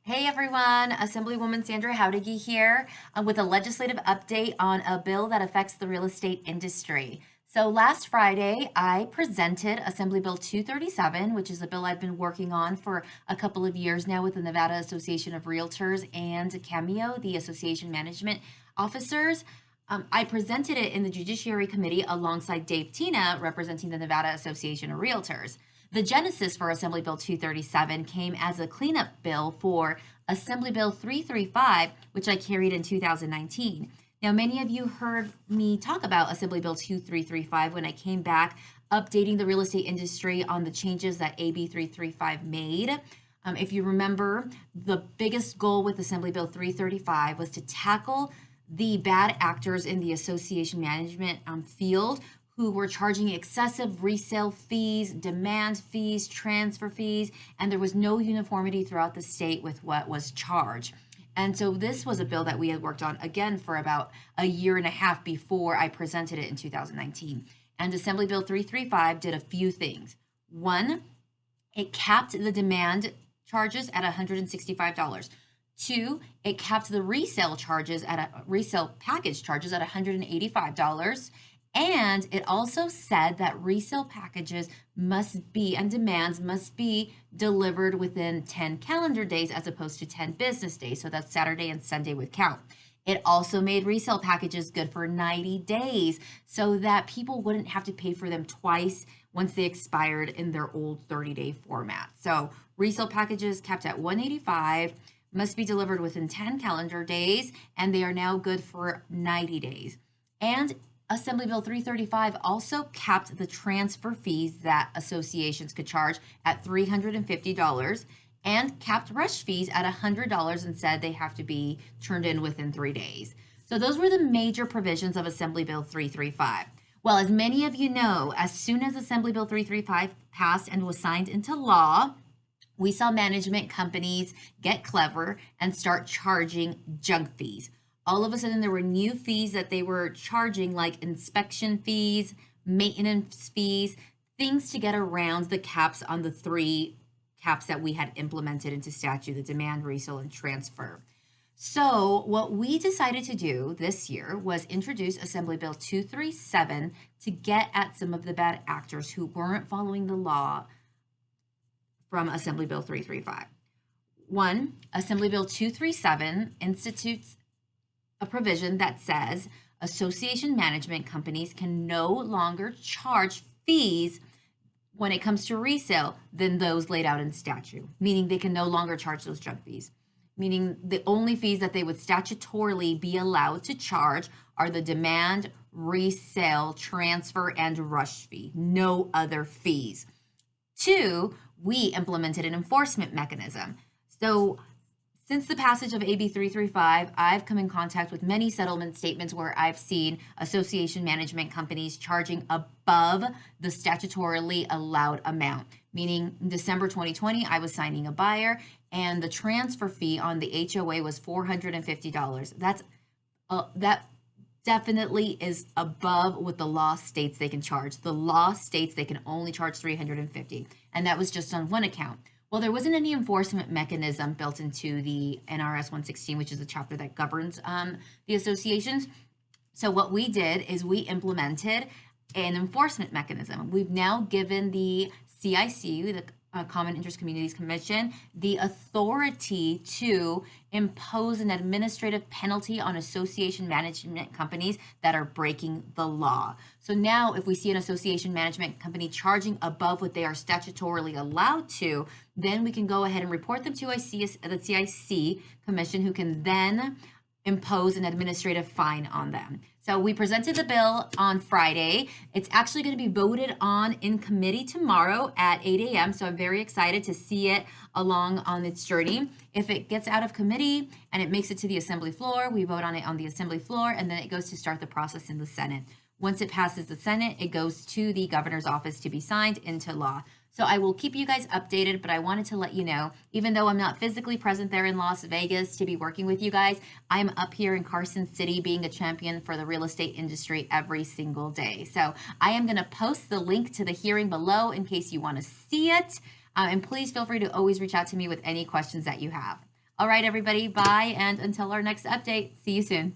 Hey everyone, Assemblywoman Sandra Howdigi here with a legislative update on a bill that affects the real estate industry. So last Friday, I presented Assembly Bill 237, which is a bill I've been working on for a couple of years now with the Nevada Association of Realtors and Cameo, the association management officers. I presented it in the Judiciary Committee alongside Dave Tina, representing the Nevada Association of Realtors. The genesis for Assembly Bill 237 came as a cleanup bill for Assembly Bill 335, which I carried in 2019. Now, many of you heard me talk about Assembly Bill 2335 when I came back updating the real estate industry on the changes that AB 335 made. If you remember, the biggest goal with Assembly Bill 335 was to tackle the bad actors in the association management field who were charging excessive resale fees, demand fees, transfer fees, and there was no uniformity throughout the state with what was charged. And so this was a bill that we had worked on again for about a year and a half before I presented it in 2019. And Assembly Bill 335 did a few things. One, it capped the demand charges at $165. Two, it capped the resale package charges at $185. And it also said that resale packages must be and demands must be delivered within 10 calendar days as opposed to 10 business days. So that Saturday and Sunday would count. It also made resale packages good for 90 days so that people wouldn't have to pay for them twice once they expired in their old 30-day format. So resale packages kept at $185 must be delivered within 10 calendar days, and they are now good for 90 days. And Assembly Bill 335 also capped the transfer fees that associations could charge at $350 and capped rush fees at $100 and said they have to be turned in within 3 days. So those were the major provisions of Assembly Bill 335. Well, as many of you know, as soon as Assembly Bill 335 passed and was signed into law, we saw management companies get clever and start charging junk fees. All of a sudden, there were new fees that they were charging, like inspection fees, maintenance fees, things to get around the caps on the three caps that we had implemented into statute, the demand, resale, and transfer. So what we decided to do this year was introduce Assembly Bill 237 to get at some of the bad actors who weren't following the law from Assembly Bill 335. One, Assembly Bill 237 institutes a provision that says association management companies can no longer charge fees when it comes to resale than those laid out in statute, meaning they can no longer charge those junk fees, meaning the only fees that they would statutorily be allowed to charge are the demand, resale, transfer, and rush fee, no other fees. Two, we implemented an enforcement mechanism. So since the passage of AB 335, I've come in contact with many settlement statements where I've seen association management companies charging above the statutorily allowed amount. Meaning in December 2020, I was signing a buyer and the transfer fee on the HOA was $450. That definitely is above what the law states they can charge. The law states they can only charge $350, and that was just on one account. Well, there wasn't any enforcement mechanism built into the NRS 116, which is the chapter that governs the associations. So what we did is we implemented an enforcement mechanism. We've now given the CIC, the Common Interest Communities Commission, the authority to impose an administrative penalty on association management companies that are breaking the law. So now if we see an association management company charging above what they are statutorily allowed to, then we can go ahead and report them to the CIC Commission, who can then impose an administrative fine on them. So we presented the bill on Friday. It's actually going to be voted on in committee tomorrow at 8 a.m. So I'm very excited to see it along on its journey. If it gets out of committee and it makes it to the assembly floor, we vote on it on the assembly floor, and then it goes to start the process in the Senate. Once it passes the Senate, it goes to the governor's office to be signed into law. So I will keep you guys updated, but I wanted to let you know, even though I'm not physically present there in Las Vegas to be working with you guys, I'm up here in Carson City being a champion for the real estate industry every single day. So I am going to post the link to the hearing below in case you want to see it. And please feel free to always reach out to me with any questions that you have. All right, everybody, bye. And until our next update, see you soon.